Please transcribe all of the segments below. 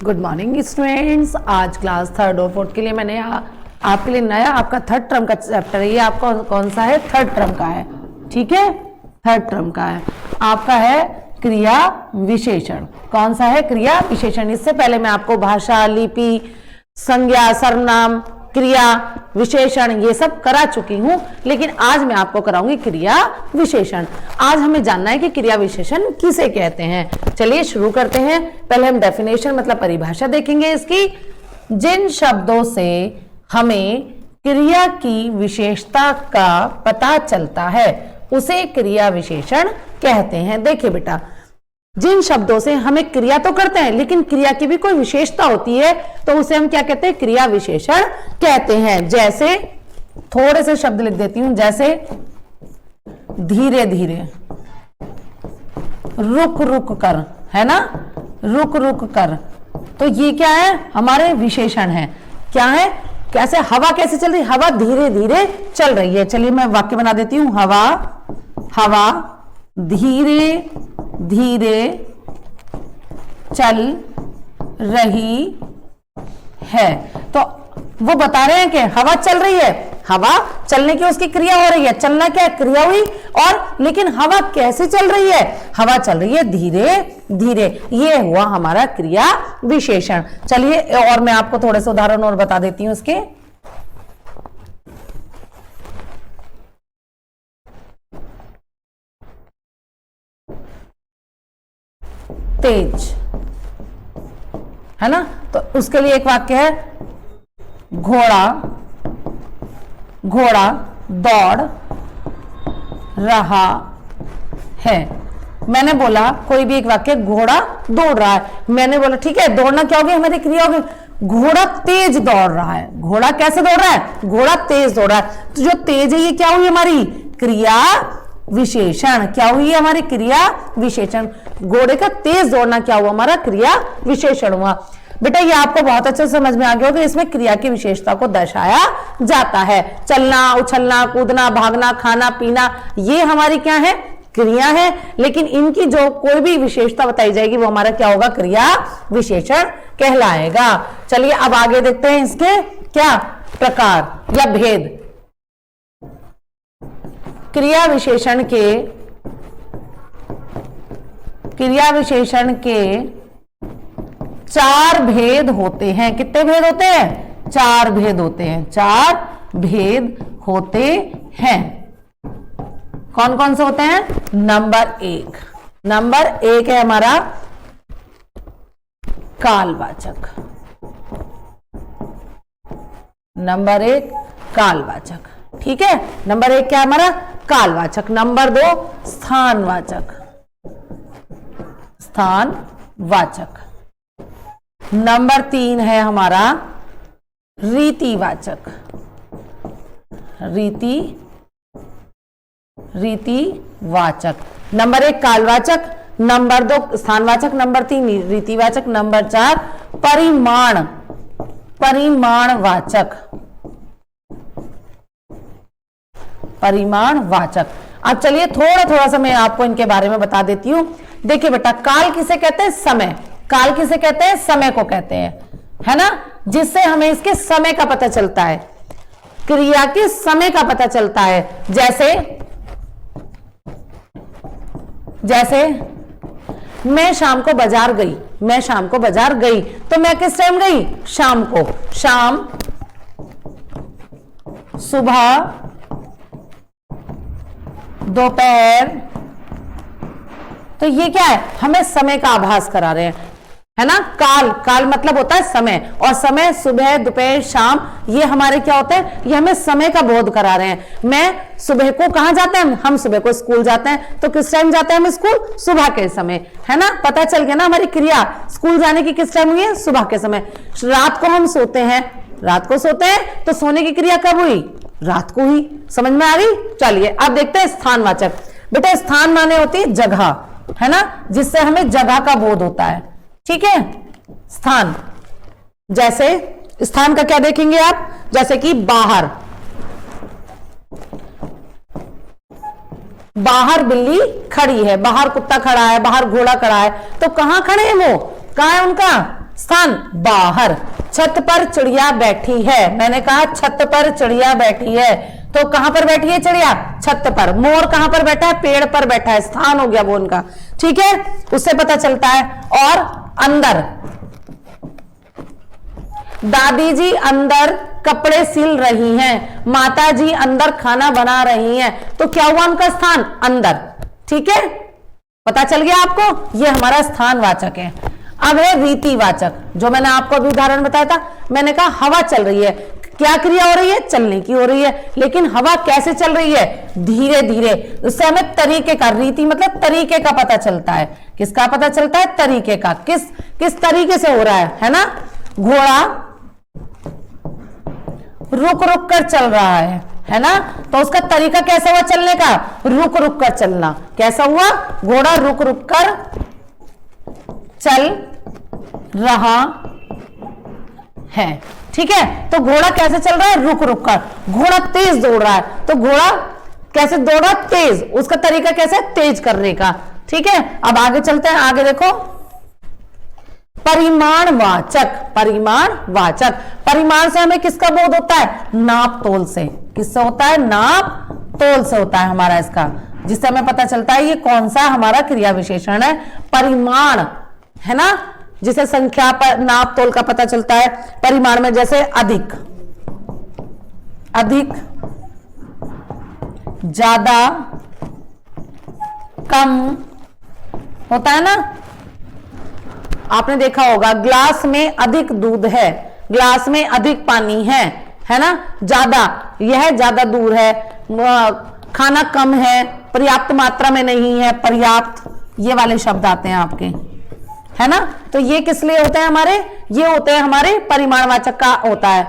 Good morning students. आज class third और fourth के लिए मैंने आपके लिए नया आपका थर्ड टर्म का चैप्टर है। ये आपका कौन सा है? थर्ड टर्म का है। ठीक है, थर्ड टर्म का है आपका है क्रिया विशेषण। कौन सा है? क्रिया विशेषण। इससे पहले मैं आपको भाषा, लिपि, संज्ञा, सर्वनाम, क्रिया विशेषण ये सब करा चुकी हूं, लेकिन आज मैं आपको कराऊंगी क्रिया विशेषण। आज हमें जानना है कि क्रिया विशेषण किसे कहते हैं। चलिए शुरू करते हैं। पहले हम डेफिनेशन मतलब परिभाषा देखेंगे इसकी। जिन शब्दों से हमें क्रिया की विशेषता का पता चलता है उसे क्रिया विशेषण कहते हैं। देखिए बेटा, जिन शब्दों से हमें क्रिया तो करते हैं लेकिन क्रिया की भी कोई विशेषता होती है तो उसे हम क्या कहते हैं? क्रिया विशेषण कहते हैं। जैसे थोड़े से शब्द लिख देती हूं, जैसे धीरे धीरे, रुक रुक कर, है ना, रुक रुक कर। तो ये क्या है? हमारे विशेषण है। क्या है? कैसे? हवा कैसे चल रही? हवा धीरे धीरे चल रही है। चलिए मैं वाक्य बना देती हूं। हवा धीरे धीरे चल रही है। तो वो बता रहे हैं कि हवा चल रही है। हवा चलने की उसकी क्रिया हो रही है। चलना क्या है? क्रिया हुई। और लेकिन हवा कैसे चल रही है? हवा चल रही है धीरे धीरे। ये हुआ हमारा क्रिया विशेषण। चलिए और मैं आपको थोड़े से उदाहरण और बता देती हूं इसके। तेज, है ना, तो उसके लिए एक वाक्य है, घोड़ा दौड़ रहा है। मैंने बोला कोई भी एक वाक्य, घोड़ा दौड़ रहा है। मैंने बोला ठीक है, दौड़ना क्या होगी? हमारी क्रिया होगी। घोड़ा तेज दौड़ रहा है। घोड़ा कैसे दौड़ रहा है? घोड़ा तेज दौड़ रहा है। तो जो तेज है ये क्या हुई? हमारी क्रिया विशेषण। क्या हुई हमारी? क्रिया विशेषण। घोड़े का तेज दौड़ना क्या हुआ? हमारा क्रिया विशेषण हुआ। बेटा ये आपको बहुत अच्छे से समझ में आ गया होगा। इसमें क्रिया की विशेषता को दर्शाया जाता है। चलना, उछलना, कूदना, भागना, खाना, पीना, ये हमारी क्या है? क्रिया है। लेकिन इनकी जो कोई भी विशेषता बताई जाएगी वो हमारा क्या होगा? क्रिया विशेषण कहलाएगा। चलिए अब आगे देखते हैं इसके क्या प्रकार या भेद। क्रिया विशेषण के 4 भेद होते हैं। कितने भेद होते हैं? 4 भेद होते हैं। 4 भेद होते हैं। कौन कौन से होते हैं? नंबर 1 है हमारा कालवाचक। नंबर 1 कालवाचक। ठीक है, नंबर 1 क्या है हमारा? कालवाचक। नंबर 2 स्थानवाचक। नंबर 3 है हमारा रीतिवाचक। रीतिवाचक। नंबर 1 कालवाचक, नंबर 2 स्थानवाचक, नंबर 3 रीतिवाचक, नंबर 4 परिमाणवाचक। अब चलिए थोड़ा थोड़ा सा मैं आपको इनके बारे में बता देती हूं। देखिए बेटा, काल किसे कहते हैं? समय। काल किसे कहते हैं? समय को कहते हैं, है ना, जिससे हमें इसके समय का पता चलता है, क्रिया के समय का पता चलता है। जैसे मैं शाम को बाजार गई। तो मैं किस टाइम गई? शाम को। शाम, सुबह, दोपहर। तो ये क्या है? हमें समय का आभास करा रहे हैं, है ना। काल मतलब होता है समय, और समय सुबह, दोपहर, शाम, ये हमारे क्या होते हैं? ये हमें समय का बोध करा रहे हैं। मैं सुबह को कहां जाते हैं? हम सुबह को स्कूल जाते हैं। तो किस टाइम जाते हैं हम स्कूल? सुबह के समय, है ना। पता चल गया ना हमारी क्रिया स्कूल जाने की किस टाइम हुई है? सुबह के समय। रात को हम सोते हैं, तो सोने की क्रिया कब हुई? रात को हुई। समझ में आ गई? चलिए अब देखते हैं स्थानवाचक। बेटा स्थान माने होती है जगह, है ना, जिससे हमें जगह का बोध होता है। ठीक है, स्थान। जैसे स्थान का क्या देखेंगे आप? जैसे कि बाहर बिल्ली खड़ी है, बाहर कुत्ता खड़ा है, बाहर घोड़ा खड़ा है। तो कहां खड़े हैं वो? कहां है उनका स्थान बाहर। छत पर चिड़िया बैठी है, मैंने कहा छत पर चिड़िया बैठी है, तो कहां पर बैठी है चिड़िया? छत पर। मोर कहां पर बैठा है? पेड़ पर बैठा है, स्थान हो गया वो उनका, ठीक है, उससे पता चलता है। और अंदर, दादी जी अंदर कपड़े सिल रही हैं, माता जी अंदर खाना बना रही हैं, तो क्या हुआ उनका स्थान? अंदर, ठीक है, पता चल गया आपको, ये हमारा स्थानवाचक है। अब है रीतिवाचक, जो मैंने आपको अभी उदाहरण बताया था, मैंने कहा हवा चल रही है, क्या क्रिया हो रही है? चलने की हो रही है, लेकिन हवा कैसे चल रही है? धीरे धीरे। उससे हमें तरीके का, रीति मतलब तरीके का पता चलता है। किसका पता चलता है? तरीके का, किस तरीके से हो रहा है ना। घोड़ा रुक रुक कर चल रहा है ना, तो उसका तरीका कैसा हुआ चलने का? रुक रुक कर चलना। कैसा हुआ? घोड़ा रुक रुक कर चल रहा है, ठीक है। तो घोड़ा कैसे चल रहा है? रुक रुक कर। घोड़ा तेज दौड़ रहा है, तो घोड़ा कैसे दौड़ रहा? तेज। उसका तरीका कैसे? तेज करने का, ठीक है। अब आगे चलते हैं, आगे देखो, परिमाणवाचक। परिमाणवाचक, परिमाण से हमें किसका बोध होता है? नाप तोल से। किससे होता है? नाप तोल से होता है हमारा इसका, जिससे हमें पता चलता है ये कौन सा हमारा क्रिया विशेषण है। परिमाण है ना, जिसे संख्या पर नाप तोल का पता चलता है। परिमाण में जैसे अधिक, अधिक, ज्यादा, कम होता है ना। आपने देखा होगा ग्लास में अधिक दूध है, ग्लास में अधिक पानी है ना। ज्यादा, यह ज्यादा दूर है, खाना कम है, पर्याप्त मात्रा में नहीं है, पर्याप्त, ये वाले शब्द आते हैं आपके, है ना। तो ये किस लिए होते हैं हमारे? ये होते हैं हमारे परिमाणवाचक का होता है,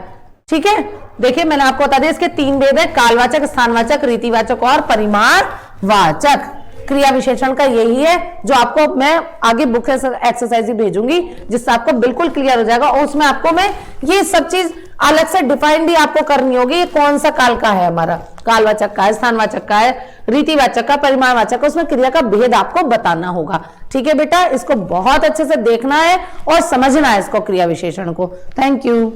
ठीक है। देखिए मैंने आपको बता दिया इसके 3 भेद है, कालवाचक, स्थानवाचक, रीतिवाचक और परिमाणवाचक। क्रिया विशेषण का यही है, जो आपको मैं आगे बुक एक्सरसाइज भेजूंगी, जिससे आपको बिल्कुल क्लियर हो जाएगा। और उसमें आपको मैं ये सब चीज अलग से डिफाइन भी आपको करनी होगी, ये कौन सा काल का है हमारा, कालवाचक का है, स्थानवाचक का है, रीतिवाचक का, परिमाणवाचक का, उसमें क्रिया का भेद आपको बताना होगा, ठीक है बेटा। इसको बहुत अच्छे से देखना है और समझना है इसको, क्रिया विशेषण को। Thank you.